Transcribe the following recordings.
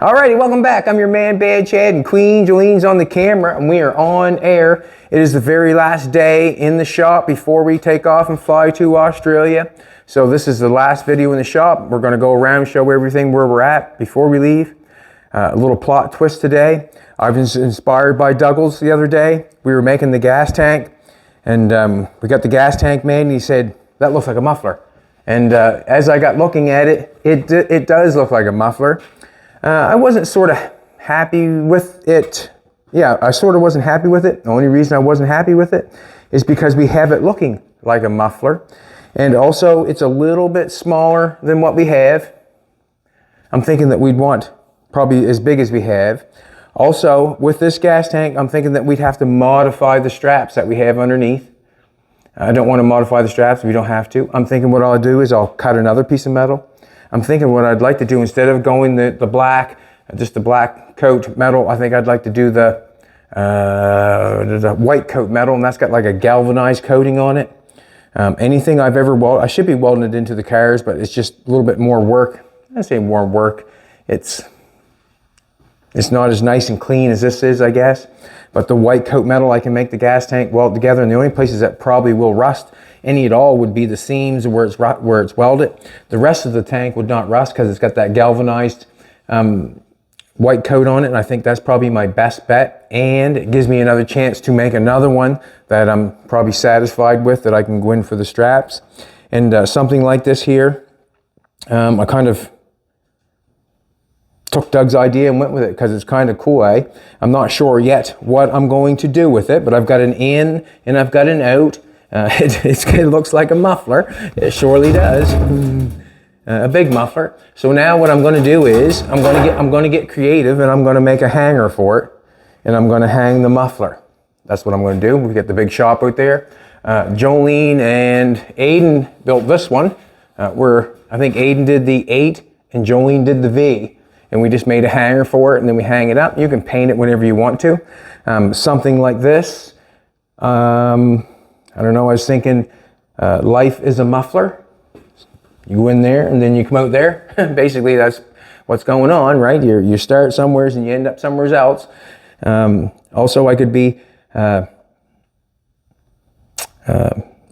Alrighty, welcome back. I'm your man, Bad Chad, and Queen Jolene's on the camera, and we are on air. It is the very last day in the shop before we take off and fly to Australia. So this is the last video in the shop. We're going to go around and show everything where we're at before we leave. A little plot twist today. I was inspired by Douglas the other day. We were making the gas tank, and we got the gas tank made, and he said, that looks like a muffler. And as I got looking at it, it does look like a muffler. I wasn't sort of happy with it. Yeah, I sort of wasn't happy with it. The only reason I wasn't happy with it is because we have it looking like a muffler. And also, it's a little bit smaller than what we have. I'm thinking that we'd want probably as big as we have. Also, with this gas tank, I'm thinking that we'd have to modify the straps that we have underneath. I don't want to modify the straps. We don't have to. I'm thinking what I'll do is I'll cut another piece of metal. I'm thinking what I'd like to do, instead of going the black, just the black coat metal, I think I'd like to do the white coat metal, and that's got like a galvanized coating on it. Anything I've ever welded, I should be welding it into the cars, but it's just a little bit more work. I say more work. It's not as nice and clean as this is, I guess. But the white coat metal, I can make the gas tank weld together, and the only places that probably will rust any at all would be the seams where it's welded. The rest of the tank would not rust because it's got that galvanized white coat on it, and I think that's probably my best bet. And it gives me another chance to make another one that I'm probably satisfied with, that I can go in for the straps. And something like this here, I kind of took Doug's idea and went with it because it's kind of cool, eh? I'm not sure yet what I'm going to do with it, but I've got an in and I've got an out. It looks like a muffler. It surely does. A big muffler. So now what I'm going to do is I'm going to get creative, and I'm going to make a hanger for it, and I'm going to hang the muffler. That's what I'm going to do. We got the big shop out there. Jolene and Aiden built this one. I think Aiden did the 8 and Jolene did the V. And we just made a hanger for it, and then we hang it up. You can paint it whenever you want to. Something like this. I don't know, I was thinking life is a muffler. You go in there and then you come out there. Basically, that's what's going on, right? You start somewhere and you end up somewhere else. Also, I could be, I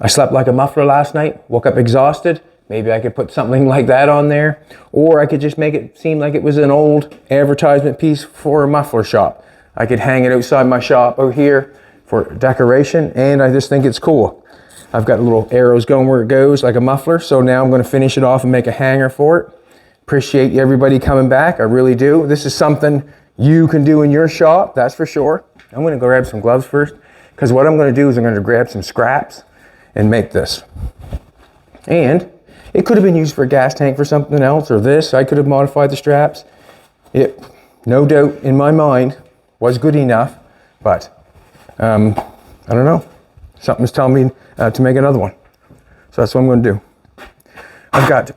slept like a muffler last night, woke up exhausted. Maybe I could put something like that on there. Or I could just make it seem like it was an old advertisement piece for a muffler shop. I could hang it outside my shop over here for decoration, and I just think it's cool. I've got little arrows going where it goes like a muffler, so now I'm going to finish it off and make a hanger for it. Appreciate everybody coming back, I really do. This is something you can do in your shop, that's for sure. I'm going to go grab some gloves first, because what I'm going to do is I'm going to grab some scraps and make this. And it could have been used for a gas tank for something else, or this. I could have modified the straps. It, no doubt in my mind, was good enough, but I don't know. Something's telling me to make another one. So that's what I'm going to do. I've got,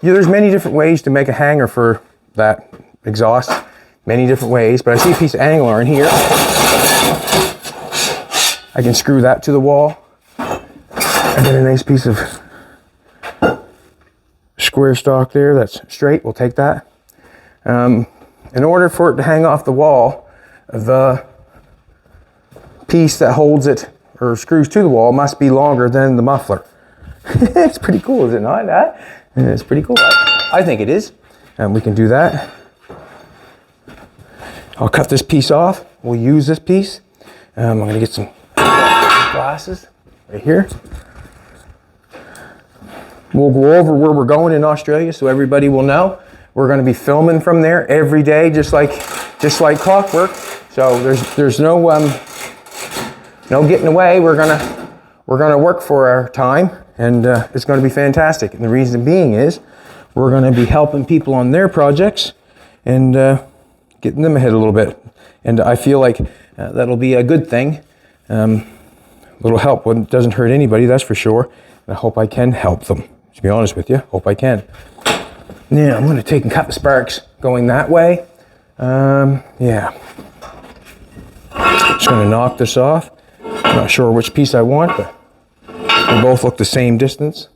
there's many different ways to make a hanger for that exhaust. Many different ways, but I see a piece of angler in here. I can screw that to the wall. And then a nice piece of square stock there that's straight. We'll take that. In order for it to hang off the wall, the piece that holds it or screws to the wall must be longer than the muffler. It's pretty cool, is it not? It's pretty cool. I think it is. And we can do that. I'll cut this piece off. We'll use this piece. I'm going to get some glasses right here. We'll go over where we're going in Australia so everybody will know. We're going to be filming from there every day, just like clockwork. So there's no getting away. We're gonna work for our time, and it's going to be fantastic. And the reason being is we're going to be helping people on their projects and getting them ahead a little bit. And I feel like that'll be a good thing. A little help doesn't hurt anybody, that's for sure. And I hope I can help them. To be honest with you, hope I can. Now I'm going to take and cut the sparks going that way. Yeah. Just going to knock this off. I'm not sure which piece I want, but they both look the same distance.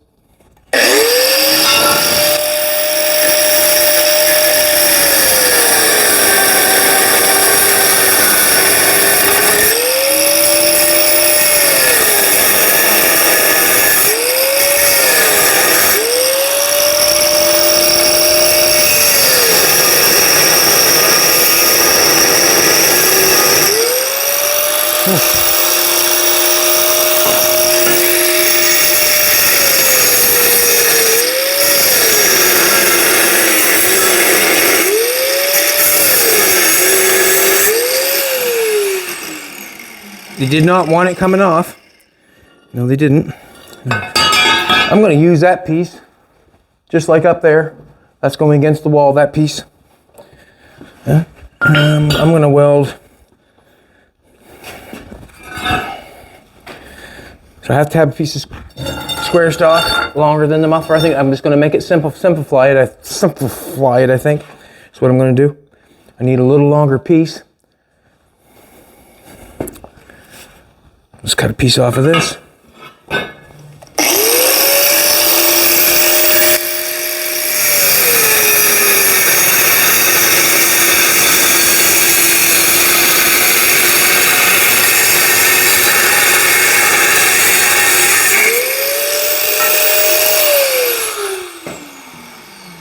They did not want it coming off. No, they didn't. I'm going to use that piece, just like up there. That's going against the wall, that piece. I'm going to weld. So I have to have a piece of square stock longer than the muffler. I think I'm just going to make it simplify it. I think. That's what I'm going to do. I need a little longer piece. Let's cut a piece off of this.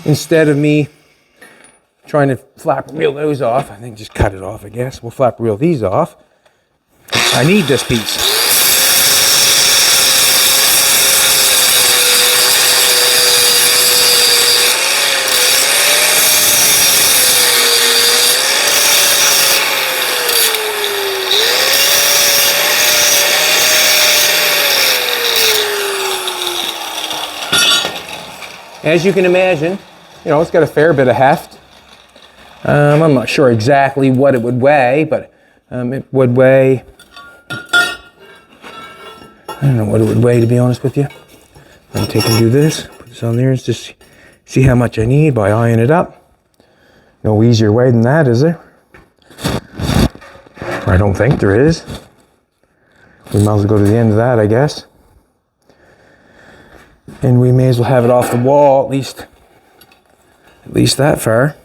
Instead of me trying to flap reel those off, I think just cut it off, I guess. We'll flap reel these off. I need this piece. As you can imagine, you know, it's got a fair bit of heft. I'm not sure exactly what it would weigh, but it would weigh, I don't know what it would weigh, to be honest with you. I'm going to take and do this, put this on there, and just see how much I need by eyeing it up. No easier way than that, is there? I don't think there is. We might as well go to the end of that, I guess. And we may as well have it off the wall, at least that far.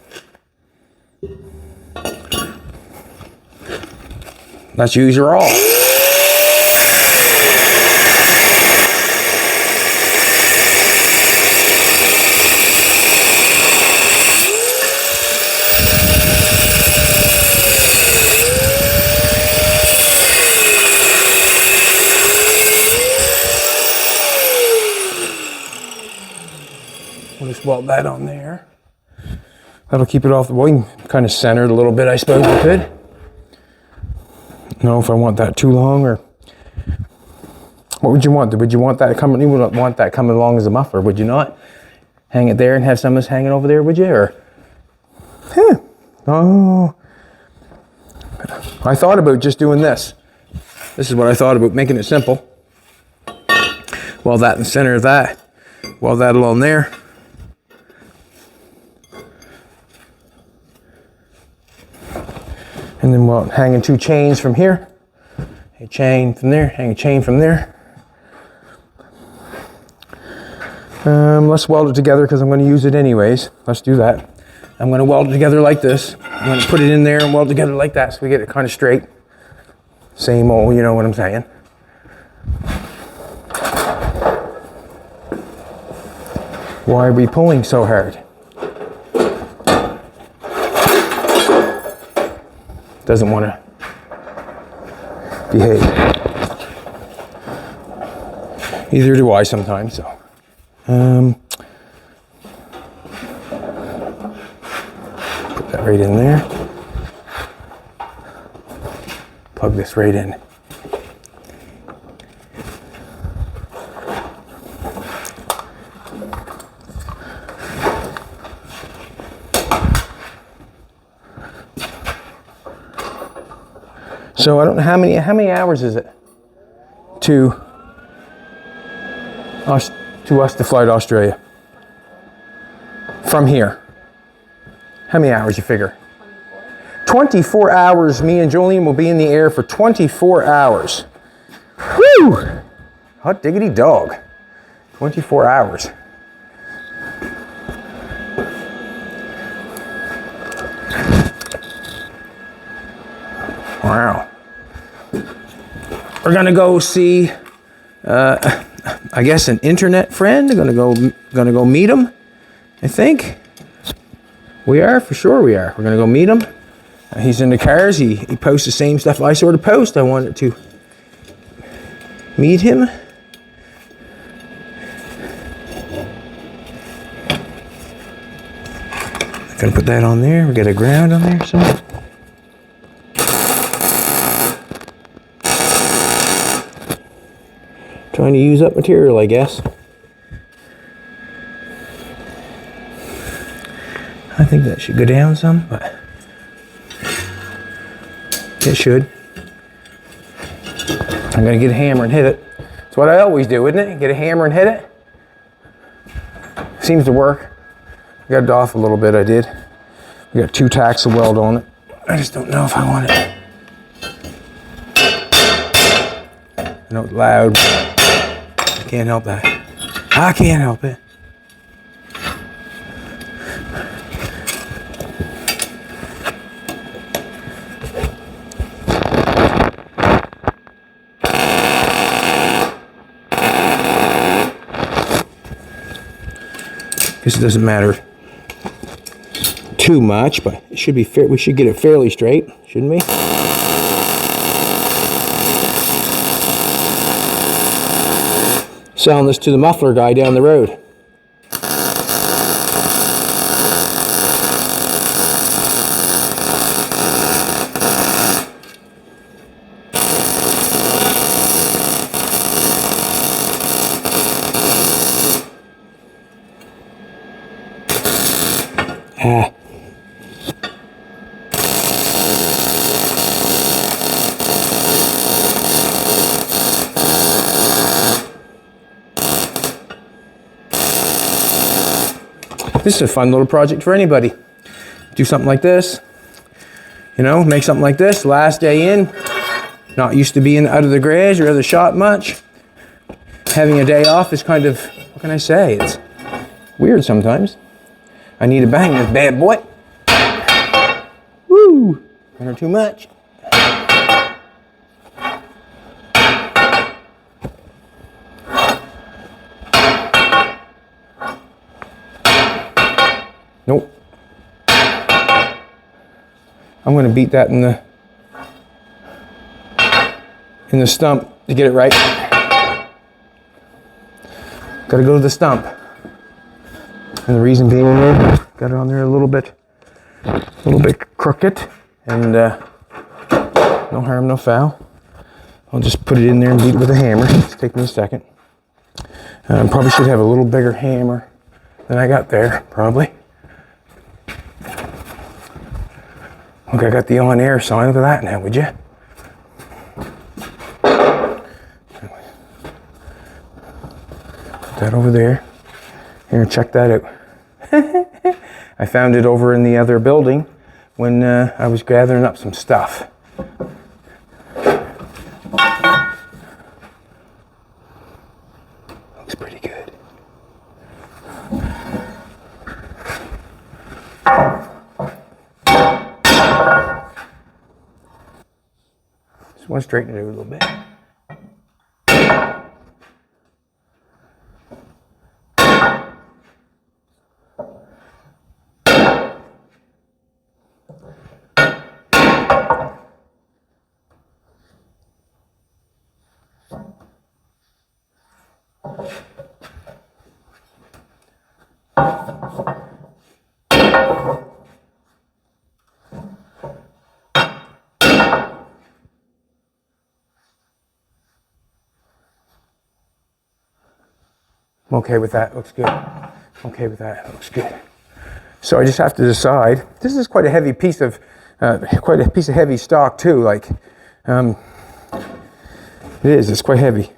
Let's use your awl. We'll just weld that on there. That'll keep it off the wall. You can kind of center it a little bit, I suppose we could. I don't know if I want that too long, or what would you want? Would you want that coming? You wouldn't want that coming along as a muffler, would you not? Hang it there and have some of us hanging over there, would you? Or, oh, I thought about just doing this. This is what I thought about, making it simple. Weld that in the center of that. Weld that along there. And then we'll hanging two chains from here, a chain from there, hang a chain from there. Let's weld it together because I'm going to use it anyways. Let's do that. I'm going to weld it together like this. I'm going to put it in there and weld it together like that so we get it kind of straight. Same old, you know what I'm saying. Why are we pulling so hard? Doesn't want to behave. Either do I sometimes, so. Put that right in there. Plug this right in. So I don't know how many hours is it to us to fly to Australia from here? How many hours you figure? 24 hours. Me and Jolene will be in the air for 24 hours. Whew! Hot diggity dog. 24 hours. Wow. We're gonna go see, I guess, an internet friend. Gonna go meet him. I think we are, for sure. We are. We're gonna go meet him. He's into cars. He posts the same stuff I sort of post. I wanted to meet him. Gonna put that on there. We got a ground on there. So. trying to use up material, I guess. I think that should go down some, but it should. I'm gonna get a hammer and hit it. It's what I always do, isn't it? Get a hammer and hit it. Seems to work. I got it off a little bit, I did. We got 2 tacks of weld on it. I just don't know if I want it. I know it's loud, but I can't help that. I can't help it. Guess it doesn't matter too much, but it should be fair. We should get it fairly straight, shouldn't we? Selling this to the muffler guy down the road. This is a fun little project for anybody. Do something like this, you know, make something like this, last day in, not used to being out of the garage or out of the shop much. Having a day off is kind of, what can I say, it's weird sometimes. I need to bang this bad boy. Woo, or too much. Nope. I'm going to beat that in the stump to get it right. Got to go to the stump. And the reason being, got it on there a little bit crooked, and no harm, no foul. I'll just put it in there and beat it with a hammer. It's take me a second. Probably should have a little bigger hammer than I got there, probably. Look, I got the on-air sign. Look at that now, would you? Put that over there. Here, check that out. I found it over in the other building when I was gathering up some stuff. Looks pretty good. Just want to straighten it out a little bit. I'm okay with that, looks good. Okay with that, looks good. So I just have to decide. This is quite a heavy piece of, heavy stock too. Like, it's quite heavy.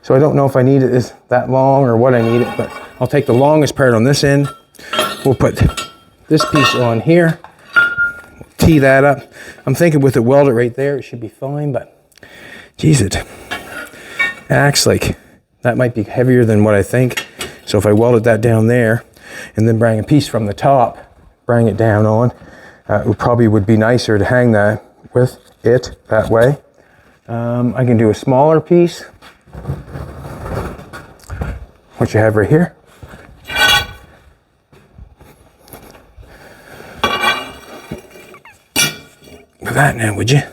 So I don't know if I need it that long or what I need it, but I'll take the longest part on this end. We'll put this piece on here, tee that up. I'm thinking with it welded right there, it should be fine, but geez, it acts like that might be heavier than what I think. So if I welded that down there and then bring a piece from the top, bring it down on, it probably would be nicer to hang that with it that way. I can do a smaller piece, what you have right here. Look at that now, would you?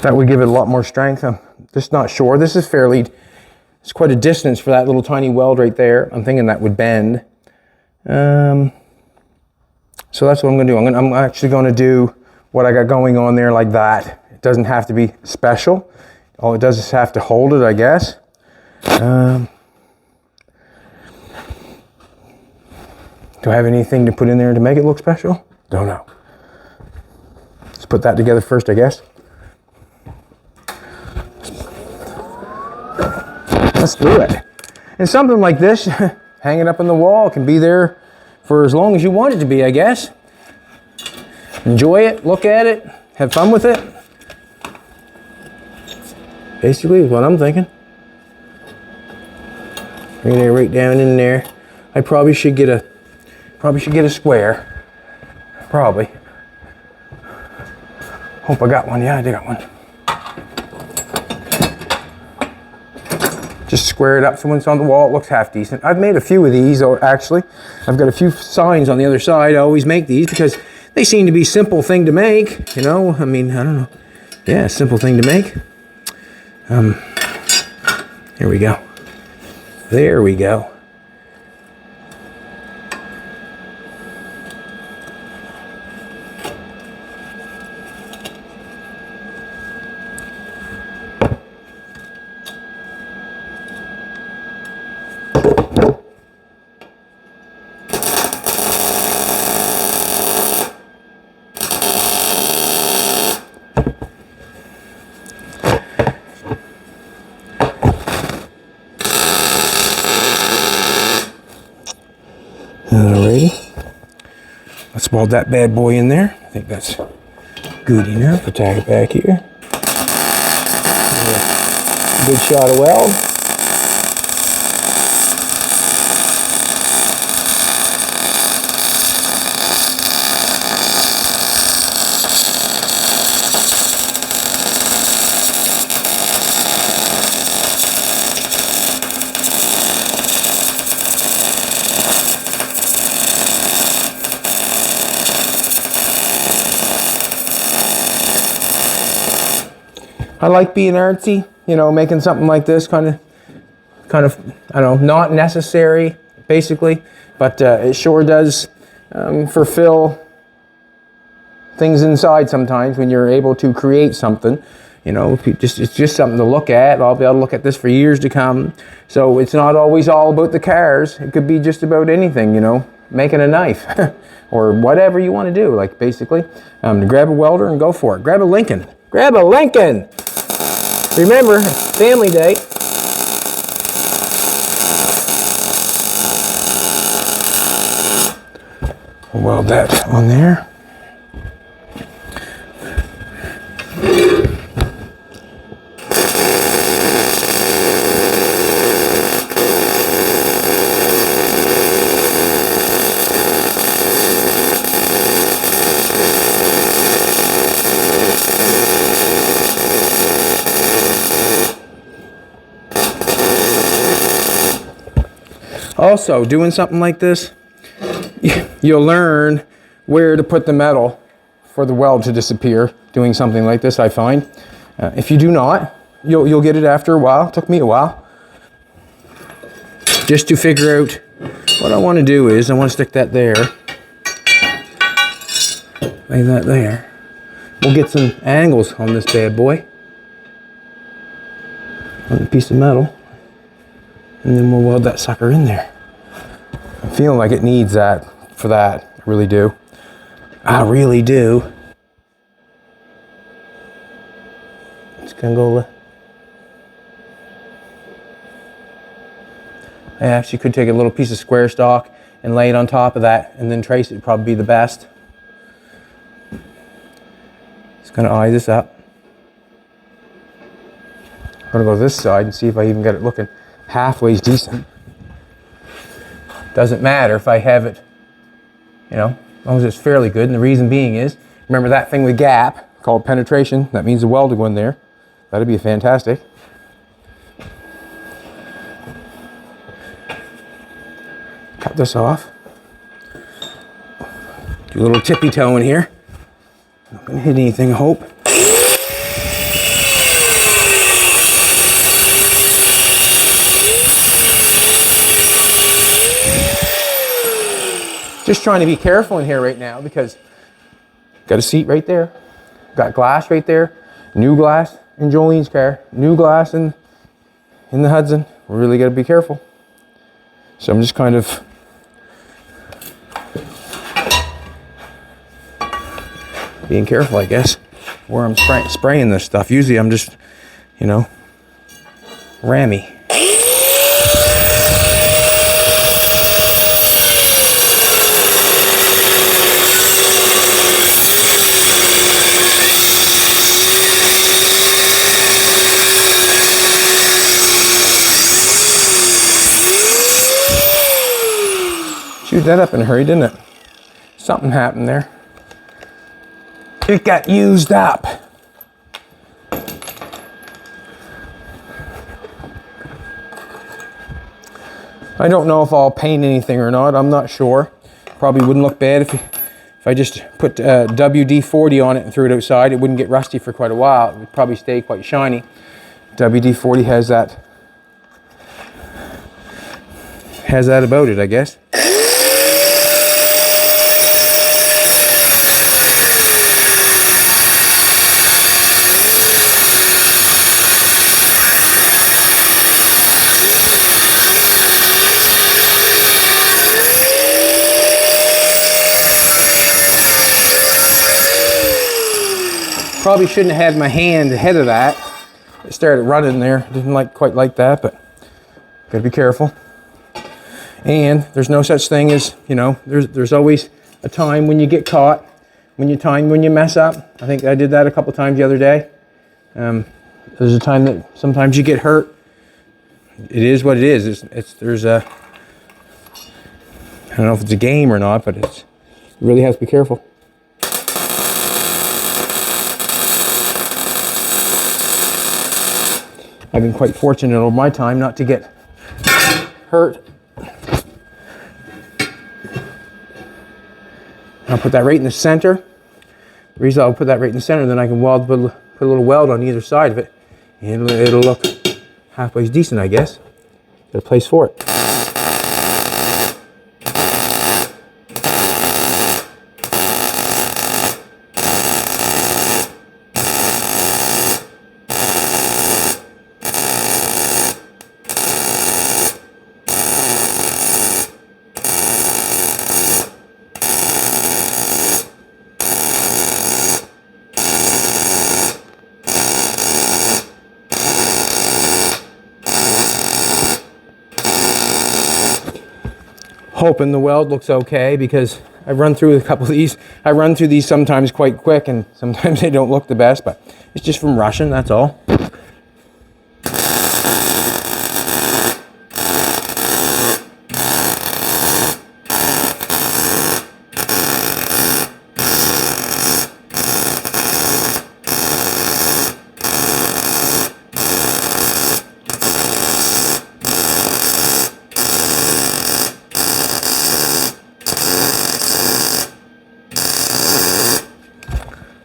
That would give it a lot more strength. I'm just not sure. This is it's quite a distance for that little tiny weld right there. I'm thinking that would bend. So that's what I'm gonna do. I'm actually gonna do what I got going on there like that. It doesn't have to be special. All it does is have to hold it, I guess. Do I have anything to put in there to make it look special? Don't know. Let's put that together first, I guess. Let's do it. And something like this, hang it up on the wall, can be there for as long as you want it to be, I guess. Enjoy it, look at it, have fun with it. Basically is what I'm thinking. Bring it right down in there. I probably should get a square. Probably. Hope I got one. Yeah, I did got one. Just square it up so when it's on the wall it looks half decent. I've made a few of these, or actually, I've got a few signs on the other side. I always make these because they seem to be simple thing to make, you know. I mean, I don't know. Yeah, simple thing to make. Here we go. There we go. Alrighty, let's weld that bad boy in there. I think that's good enough. We'll tag it back here. Good shot of weld. I like being artsy, you know, making something like this kind of, I don't know, not necessary, basically, but it sure does fulfill things inside sometimes when you're able to create something. You know, it's just something to look at. I'll be able to look at this for years to come. So it's not always all about the cars. It could be just about anything, you know, making a knife or whatever you want to do, like basically. To grab a welder and go for it. Grab a Lincoln. Grab a Lincoln! Remember, it's family day. We'll weld that on there. Also, doing something like this, you'll learn where to put the metal for the weld to disappear. Doing something like this, I find. If you do not, you'll get it after a while. It took me a while. Just to figure out what I want to do is, I want to stick that there. Lay that there. We'll get some angles on this bad boy. On the piece of metal. And then we'll weld that sucker in there. I'm feeling like it needs that for that. I really do. I really do. It's gonna go. I actually could take a little piece of square stock and lay it on top of that and then trace it. Would probably be the best. Just gonna eye this up. I'm gonna go this side and see if I even get it looking halfway decent. Doesn't matter if I have it, you know, as long as it's fairly good. And the reason being is, remember that thing with gap called penetration? That means the weld will go in there. That'd be fantastic. Cut this off. Do a little tippy toe in here. Not gonna hit anything, I hope. Just trying to be careful in here right now because got a seat right there. got glass right there, new glass in Jolene's car, new glass in the Hudson. We really got to be careful. So I'm just kind of being careful, I guess, where I'm spraying this stuff. Usually I'm just, you know, rammy. Shoot that up in a hurry, didn't it? Something happened there. It got used up. I don't know if I'll paint anything or not. I'm not sure. Probably wouldn't look bad if I just put WD-40 on it and threw it outside. It wouldn't get rusty for quite a while. It would probably stay quite shiny. WD-40 has that about it, I guess. Probably shouldn't have had my hand ahead of that. It started running there. Didn't quite like that, but gotta be careful. And there's no such thing as, you know, there's always a time when you get caught, when you mess up. I think I did that a couple times the other day. There's a time that sometimes you get hurt. It is what it is. There's a, I don't know if it's a game or not, but you really have to be careful. I've been quite fortunate over my time not to get hurt. I'll put that right in the center. The reason I'll put that right in the center, then I can put a little weld on either side of it, and it'll look halfway decent, I guess. Got a place for it. Hoping the weld looks okay, because I've run through a couple of these. I run through these sometimes quite quick, and sometimes they don't look the best, but it's just from rushing, that's all.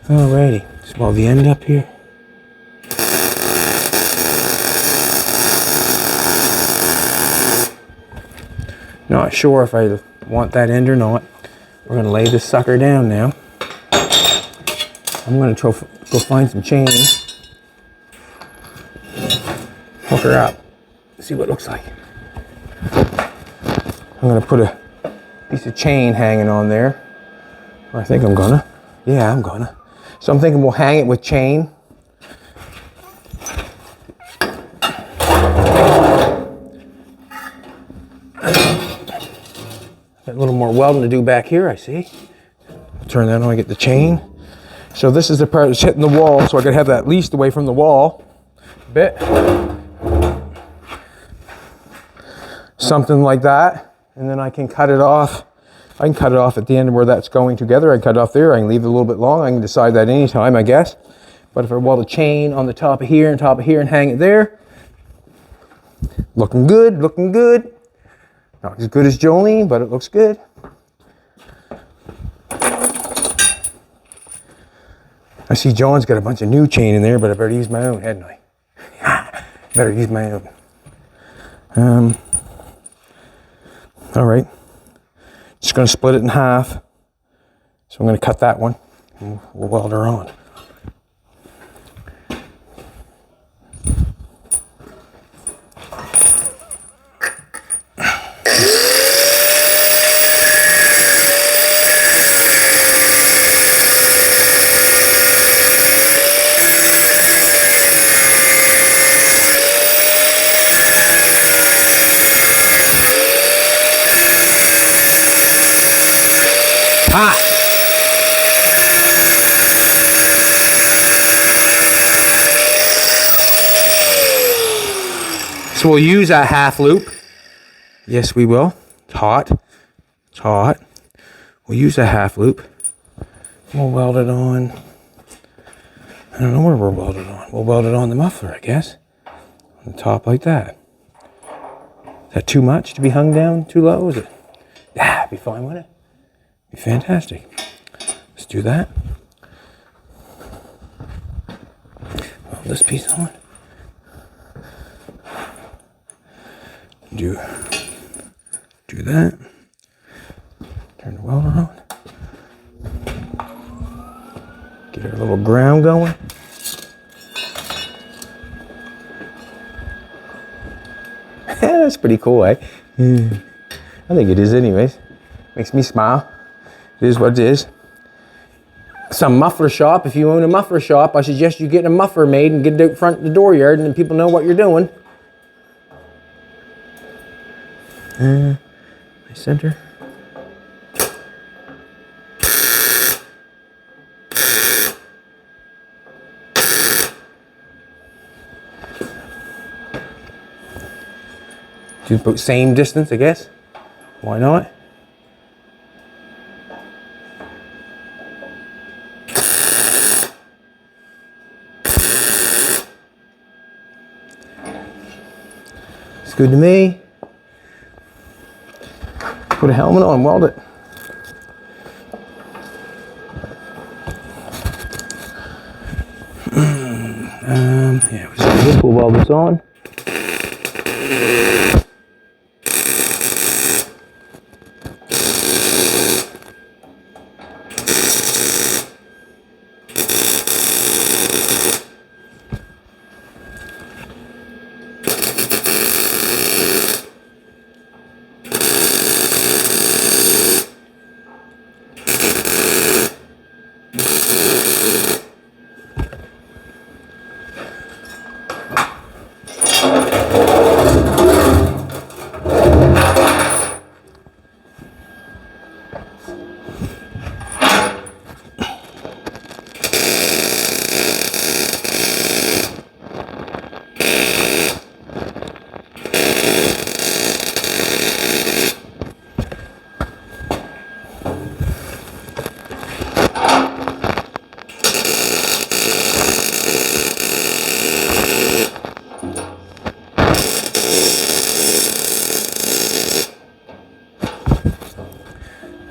Alrighty, swell the end up here. Not sure if I want that end or not. We're going to lay this sucker down now. I'm going to go find some chain, hook her up, see what it looks like. I'm going to put a piece of chain hanging on there. Or I think I'm gonna. Yeah, I'm gonna. So I'm thinking we'll hang it with chain. Got a little more welding to do back here, I see. Turn that on, get the chain. So this is the part that's hitting the wall, so I could have that at least away from the wall a bit. Something like that. And then I can cut it off. I can cut it off at the end where that's going together. I can cut it off there. I can leave it a little bit long. I can decide that anytime, I guess. But if I weld a chain on the top of here and hang it there, looking good, looking good. Not as good as Jolene, but it looks good. I see John's got a bunch of new chain in there, but I better use my own, hadn't I? Better use my own. All right. Just going to split it in half. So I'm going to cut that one and we'll weld her on. hot. So we'll use that half loop. Yes, we will. It's hot. It's hot. We'll use that half loop. We'll weld it on. I don't know where we'll weld it on. We'll weld it on the muffler, I guess. On the top like that. Is that too much to be hung down? Too low? Is it? Yeah, it'd be fine, wouldn't it? Be fantastic. Let's do that. Weld this piece on. Do that. Turn the welder on. Get our little ground going. That's pretty cool, eh? I think it is anyways. Makes me smile. It is what it is. Some muffler shop, if you own a muffler shop, I suggest you get a muffler made and get it out front of the dooryard and then people know what you're doing. My center. Do about same distance, I guess. Why not? It's good to me. Put a helmet on, weld it. Yeah, we'll weld this on.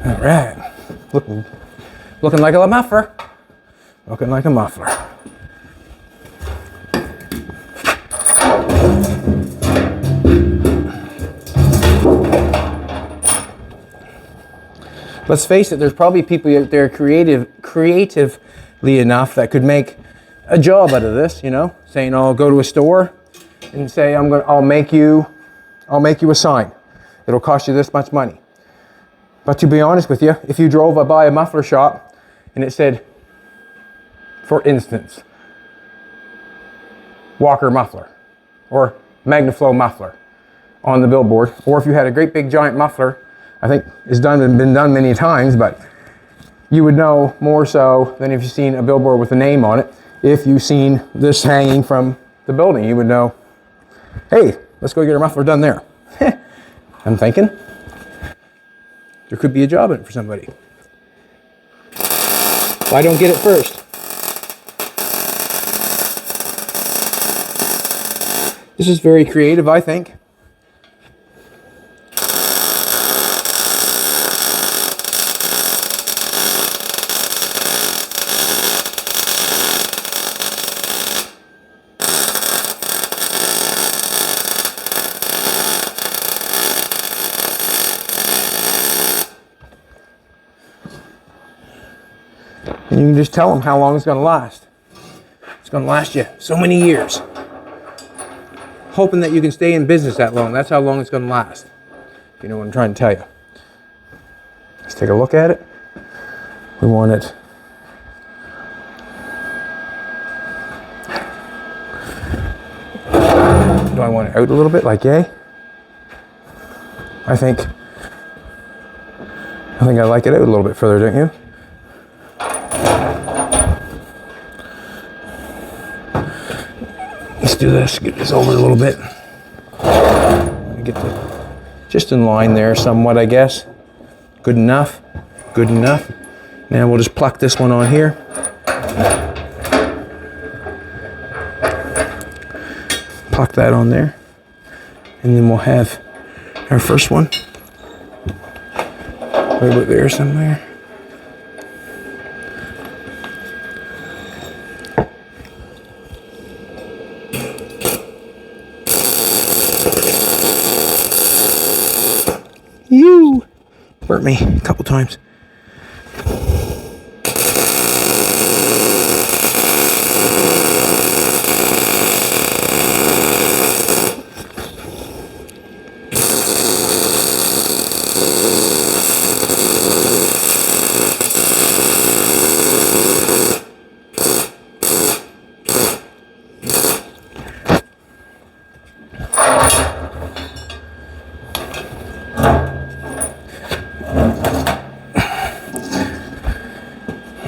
Alright, looking like a muffler. Looking like a muffler. Let's face it, there's probably people out there creatively enough that could make a job out of this, you know, saying I'll go to a store and say I'll make you a sign. It'll cost you this much money. But to be honest with you, if you drove by a muffler shop and it said, for instance, Walker muffler or Magnaflow muffler on the billboard, or if you had a great big giant muffler, I think it's been done many times, but you would know more so than if you've seen a billboard with a name on it. If you've seen this hanging from the building, you would know, hey, let's go get our muffler done there. I'm thinking. There could be a job in it for somebody. Why don't get it first? This is very creative, I think. And you can just tell them how long it's going to last. It's going to last you so many years. Hoping that you can stay in business that long. That's how long it's going to last. You know what I'm trying to tell you. Let's take a look at it. We want it. Do I want it out a little bit, like yay? I think I think I like it out a little bit further, don't you? Let's do this, get this over a little bit. Get the, just in line there somewhat, I guess. Good enough, good enough. Now we'll just pluck this one on here. Pluck that on there. And then we'll have our first one. Right about there somewhere. You burnt me a couple times.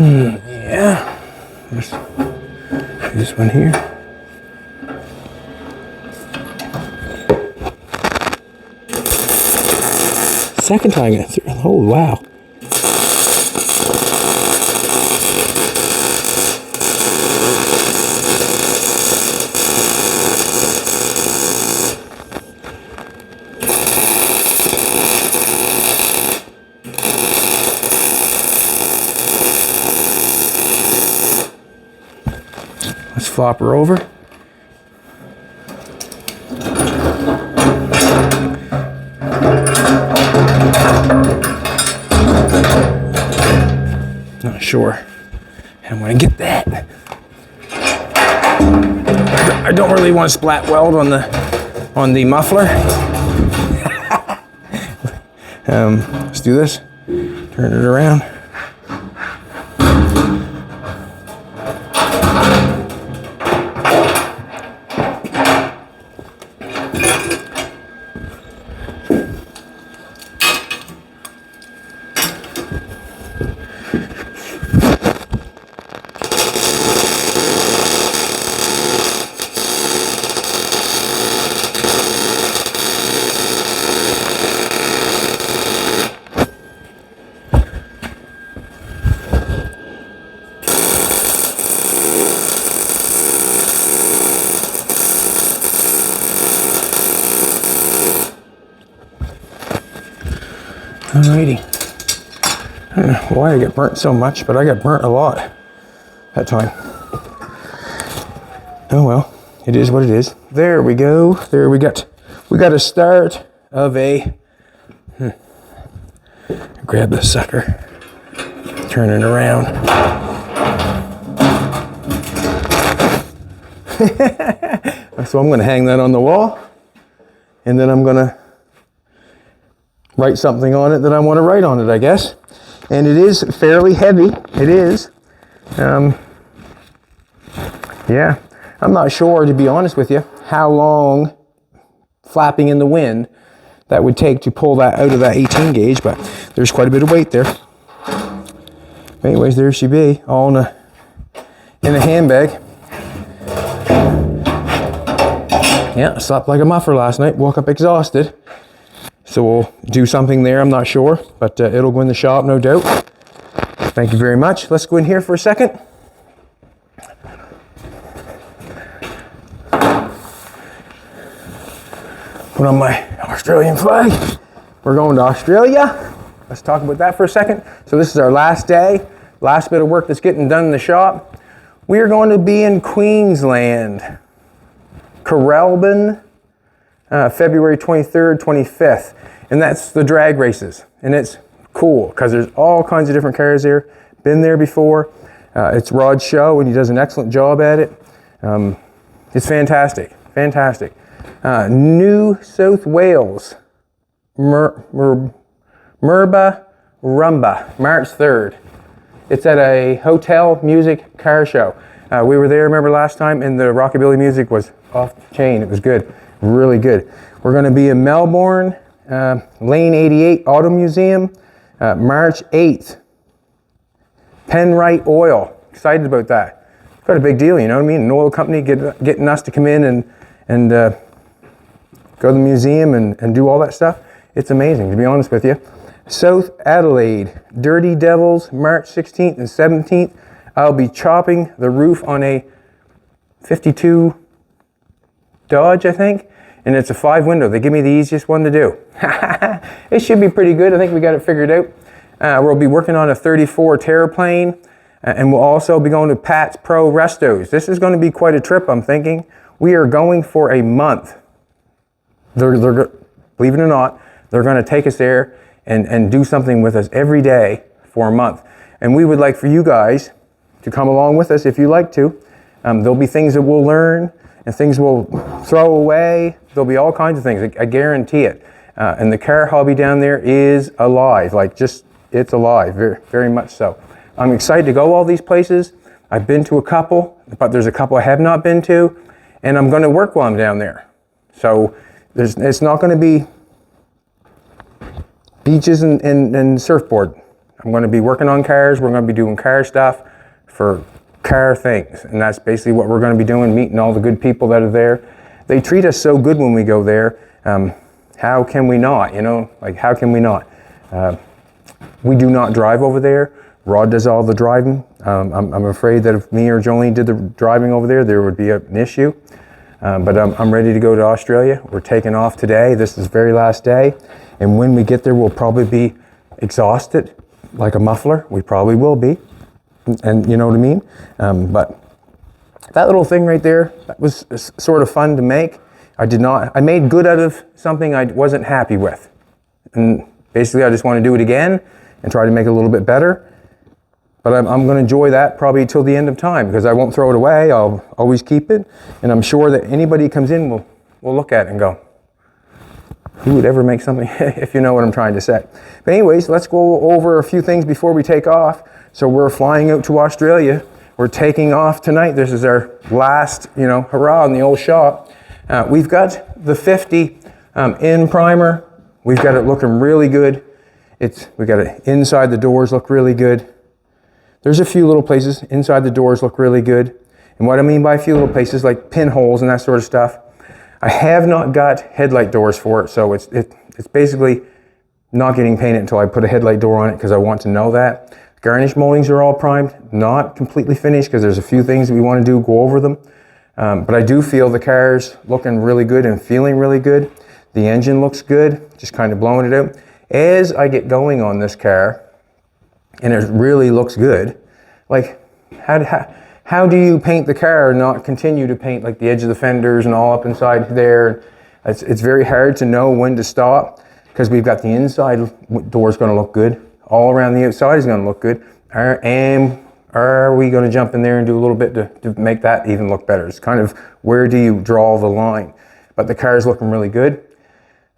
Yeah, let's do this one here. Second time it through. Oh wow. Let's flop her over. Not sure how I'm going to get that. I don't really want to splat weld on the muffler. Let's do this. Turn it around. Alrighty. I don't know why I get burnt so much, but I got burnt a lot that time. Oh well, it is what it is. There we go. There we got a start of a. Grab this sucker, turn it around. So I'm going to hang that on the wall, and then I'm going to write something on it that I want to write on it, I guess. And it is fairly heavy. It is. Yeah, I'm not sure, to be honest with you, how long flapping in the wind that would take to pull that out of that 18 gauge, but there's quite a bit of weight there. Anyways, there she be, all in a handbag. Yeah, I slept like a muffler last night, woke up exhausted. So we'll do something there, I'm not sure, but it'll go in the shop, no doubt. Thank you very much. Let's go in here for a second. Put on my Australian flag. We're going to Australia. Let's talk about that for a second. So this is our last day, last bit of work that's getting done in the shop. We are going to be in Queensland, Corralbin, February 23rd, 25th. And that's the drag races. And it's cool because there's all kinds of different cars there. Been there before. It's Rod's show and he does an excellent job at it. It's fantastic, fantastic. New South Wales, Murba Rumba, March 3rd. It's at a hotel music car show. We were there, remember last time, and the rockabilly music was off the chain. It was good, really good. We're going to be in Melbourne, Lane 88 Auto Museum, March 8th, Penrite Oil. Excited about that. Quite a big deal, you know what I mean? An oil company getting us to come in and go to the museum and do all that stuff. It's amazing, to be honest with you. South Adelaide, Dirty Devils, March 16th and 17th. I'll be chopping the roof on a 52 Dodge, I think, and it's a 5-window. They give me the easiest one to do. It should be pretty good. I think we got it figured out. We'll be working on a 34 Terraplane, and we'll also be going to Pat's Pro Restos. This is going to be quite a trip, I'm thinking. We are going for a month. They're believe it or not, they're going to take us there and do something with us every day for a month. And we would like for you guys to come along with us if you like to. There'll be things that we'll learn and things we'll throw away. There'll be all kinds of things, I guarantee it. And the car hobby down there is alive, it's alive, very, very much so. I'm excited to go all these places. I've been to a couple, but there's a couple I have not been to, and I'm going to work while I'm down there. So it's not going to be beaches and surfboard. I'm going to be working on cars. We're going to be doing car stuff for car things, and that's basically what we're going to be doing, meeting all the good people that are there. They treat us so good when we go there. How can we not, how can we not? We do not drive over there. Rod does all the driving. I'm afraid that if me or Jolene did the driving over there would be an issue. But I'm ready to go to Australia. We're taking off today. This is the very last day. And when we get there, we'll probably be exhausted, like a muffler. We probably will be. And you know what I mean? But that little thing right there, that was sort of fun to make. I made good out of something I wasn't happy with. And basically, I just want to do it again and try to make it a little bit better. But I'm going to enjoy that probably till the end of time, because I won't throw it away. I'll always keep it. And I'm sure that anybody who comes in will look at it and go, who would ever make something, if you know what I'm trying to say. But anyways, let's go over a few things before we take off. So we're flying out to Australia. We're taking off tonight. This is our last, hurrah in the old shop. We've got the 50 in primer. We've got it looking really good. We got it inside the doors look really good. There's a few little places inside the doors look really good. And what I mean by a few little places, like pinholes and that sort of stuff, I have not got headlight doors for it, so it's basically not getting painted until I put a headlight door on it, because I want to know that. Garnish moldings are all primed, not completely finished, because there's a few things that we want to do, go over them. But I do feel the car's looking really good and feeling really good. The engine looks good, just kind of blowing it out. As I get going on this car, and it really looks good, like how do you paint the car and not continue to paint like the edge of the fenders and all up inside there? It's very hard to know when to stop, because we've got the inside door's going to look good. All around the outside is going to look good. Are we going to jump in there and do a little bit to make that even look better? It's kind of, where do you draw the line? But the car's looking really good.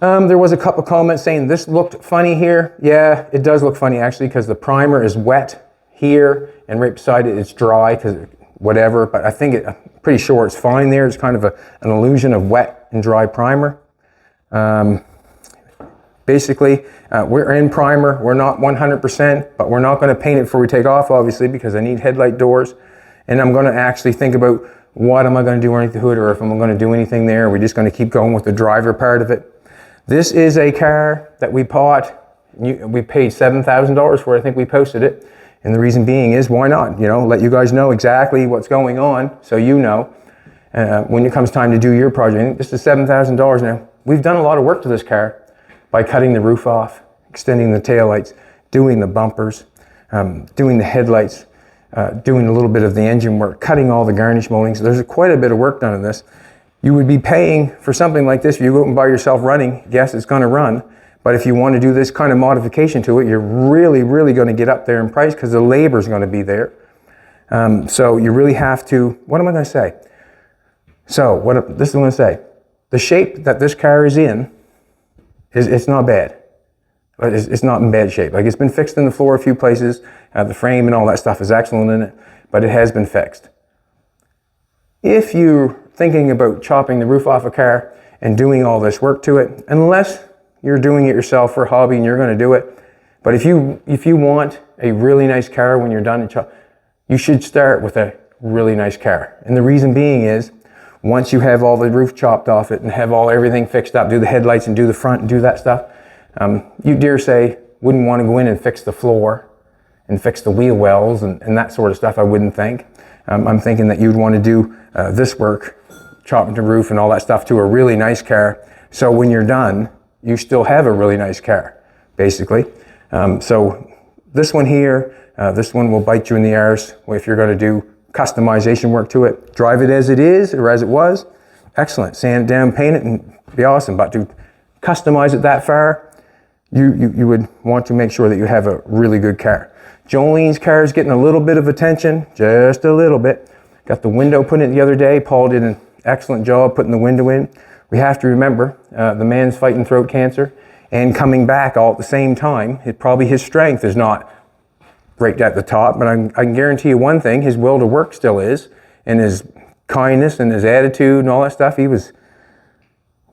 There was a couple comments saying this looked funny here. Yeah, it does look funny actually, because the primer is wet here and right beside it it's dry, because whatever. But I think I'm pretty sure it's fine there. It's kind of an illusion of wet and dry primer. Basically, we're in primer. We're not 100%, but we're not going to paint it before we take off, obviously, because I need headlight doors. And I'm going to actually think about what am I going to do underneath the hood, or if I'm going to do anything there. We're just going to keep going with the driver part of it. This is a car that we bought. We paid $7,000 for it. I think we posted it. And the reason being is, why not? Let you guys know exactly what's going on, so when it comes time to do your project. This is $7,000 now. We've done a lot of work to this car by cutting the roof off, extending the taillights, doing the bumpers, doing the headlights, doing a little bit of the engine work, cutting all the garnish moldings. There's quite a bit of work done in this. You would be paying for something like this. If you go out and buy yourself running, yes, it's going to run. But if you want to do this kind of modification to it, you're really, really going to get up there in price, because the labor is going to be there. So you really have to, what am I going to say? So this is what I'm going to say. The shape that this car is in, it's not bad. It's not in bad shape. Like, it's been fixed in the floor a few places. The frame and all that stuff is excellent in it, but it has been fixed. If you're thinking about chopping the roof off a car and doing all this work to it, unless you're doing it yourself for a hobby and you're going to do it, But if you want a really nice car when you're done, you should start with a really nice car. And the reason being is, once you have all the roof chopped off it and have everything fixed up, do the headlights and do the front and do that stuff, you dare say wouldn't want to go in and fix the floor and fix the wheel wells and that sort of stuff. I wouldn't think. I'm thinking that you'd want to do this work, chopping the roof and all that stuff to a really nice car. So when you're done, you still have a really nice car, basically. So this one here, this one will bite you in the arse if you're going to do customization work to it. Drive it as it is or as it was, excellent. Sand it down, paint it, and be awesome. But to customize it that far, you would want to make sure that you have a really good car. Jolene's car is getting a little bit of attention, just a little bit. Got the window put in the other day. Paul did an excellent job putting the window in. We have to remember, the man's fighting throat cancer and coming back all at the same time. Probably his strength is not right at the top, but I can guarantee you one thing, his will to work still is, and his kindness and his attitude and all that stuff. He was,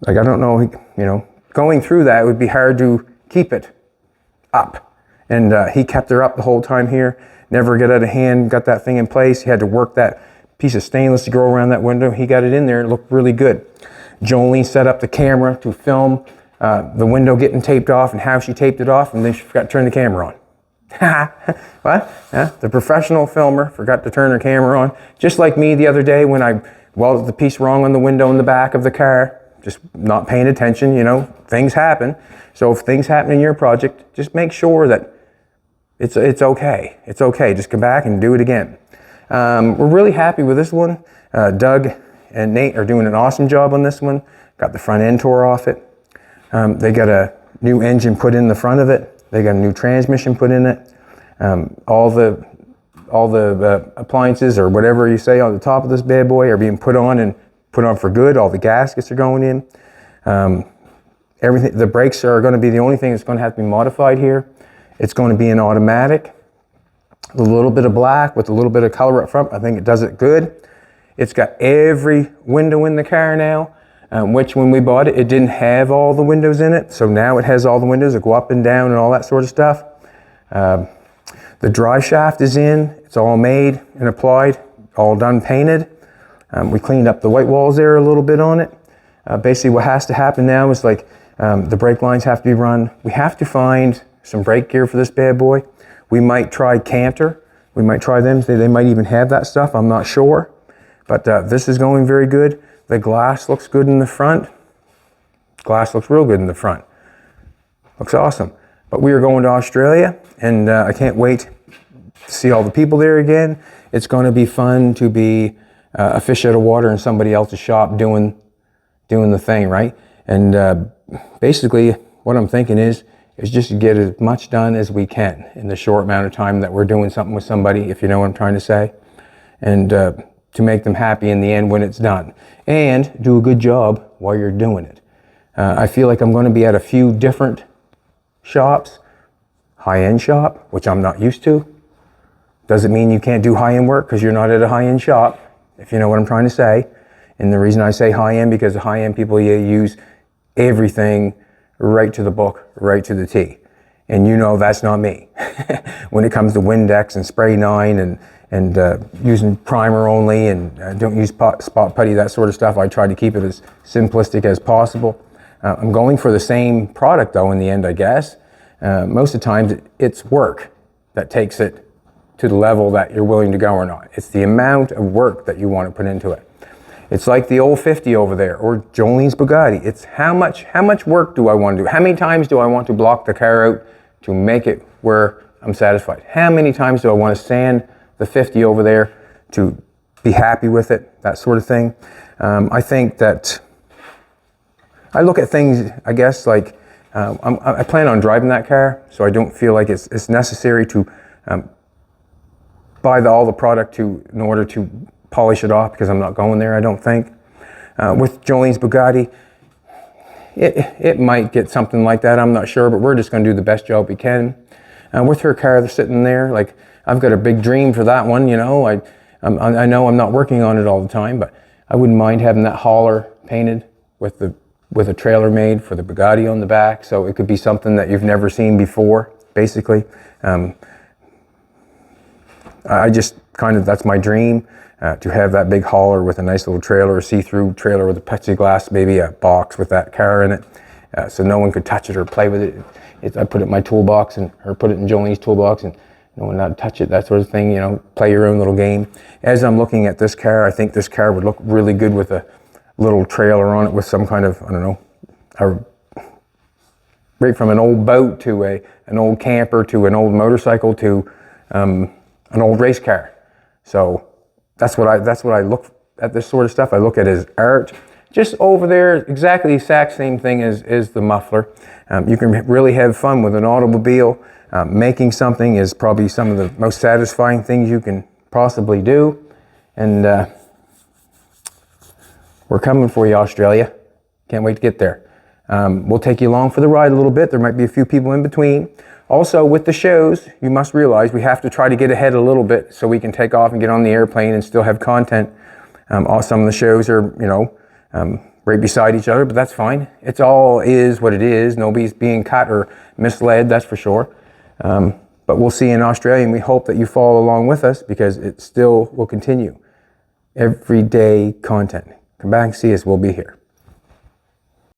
like, I don't know, going through that, it would be hard to keep it up. And he kept her up the whole time here, never got out of hand, got that thing in place. He had to work that piece of stainless to go around that window. He got it in there, it looked really good. Jolene set up the camera to film the window getting taped off and how she taped it off, and then she forgot to turn the camera on. What? Yeah, the professional filmer forgot to turn her camera on. Just like me the other day when I welded the piece wrong on the window in the back of the car. Just not paying attention, things happen. So if things happen in your project, just make sure that it's okay. It's okay, just come back and do it again. We're really happy with this one. Doug and Nate are doing an awesome job on this one. Got the front end tore off it. They got a new engine put in the front of it. They got a new transmission put in it. All the appliances or whatever you say on the top of this bad boy are being put on for good. All the gaskets are going in. Everything. The brakes are going to be the only thing that's going to have to be modified here. It's going to be an automatic. A little bit of black with a little bit of color up front. I think it does it good. It's got every window in the car now. Which when we bought it, it didn't have all the windows in it. So now it has all the windows that go up and down and all that sort of stuff. The drive shaft is in. It's all made and applied, all done painted. We cleaned up the white walls there a little bit on it. Basically what has to happen now is the brake lines have to be run. We have to find some brake gear for this bad boy. We might try Canter. We might try them. They might even have that stuff. I'm not sure. But this is going very good. The glass looks good in the front. Glass looks real good in the front. Looks awesome. But we are going to Australia, and I can't wait to see all the people there again. It's going to be fun to be a fish out of water in somebody else's shop doing the thing, right? And basically, what I'm thinking is just to get as much done as we can in the short amount of time that we're doing something with somebody, if you know what I'm trying to say. And to make them happy in the end when it's done. And do a good job while you're doing it. I feel like I'm going to be at a few different shops. High-end shop, which I'm not used to. Doesn't mean you can't do high-end work because you're not at a high-end shop, if you know what I'm trying to say. And the reason I say high-end, because the high-end people use everything right to the book, right to the T. And that's not me. When it comes to Windex and Spray 9 and using primer only and don't use spot putty, that sort of stuff, I try to keep it as simplistic as possible. I'm going for the same product though in the end, I guess. Most of the times it's work that takes it to the level that you're willing to go or not. It's the amount of work that you want to put into it. It's like the old 50 over there, or Jolene's Bugatti. It's how much work do I want to do? How many times do I want to block the car out to make it where I'm satisfied? How many times do I want to sand the 50 over there to be happy with it? That sort of thing. I think that I look at things, I guess, like I plan on driving that car, so I don't feel like it's necessary to buy all the product in order to polish it off, because I'm not going there, I don't think. With Jolene's Bugatti, it might get something like that, I'm not sure, but we're just going to do the best job we can. With her car, they're sitting there, like, I've got a big dream for that one, I know I'm not working on it all the time, but I wouldn't mind having that hauler painted with a trailer made for the Bugatti on the back, so it could be something that you've never seen before, basically. I just that's my dream, to have that big hauler with a nice little trailer, a see-through trailer with a plexiglass, maybe a box with that car in it, so no one could touch it or play with it. I put it in my toolbox or put it in Jolene's toolbox and no one allowed to touch it, that sort of thing, play your own little game. As I'm looking at this car, I think this car would look really good with a little trailer on it with some kind of, I don't know, right from an old boat to an old camper to an old motorcycle to an old race car. So that's what I look at, this sort of stuff. I look at as art. Just over there, exactly the exact same thing as the muffler. You can really have fun with an automobile. Making something is probably some of the most satisfying things you can possibly do. And we're coming for you, Australia. Can't wait to get there. We'll take you along for the ride a little bit. There might be a few people in between. Also, with the shows, you must realize we have to try to get ahead a little bit so we can take off and get on the airplane and still have content. Some of the shows are, right beside each other, but that's fine. It's all is what it is. Nobody's being cut or misled, that's for sure. But we'll see you in Australia, and we hope that you follow along with us because it still will continue. Everyday content. Come back and see us. We'll be here.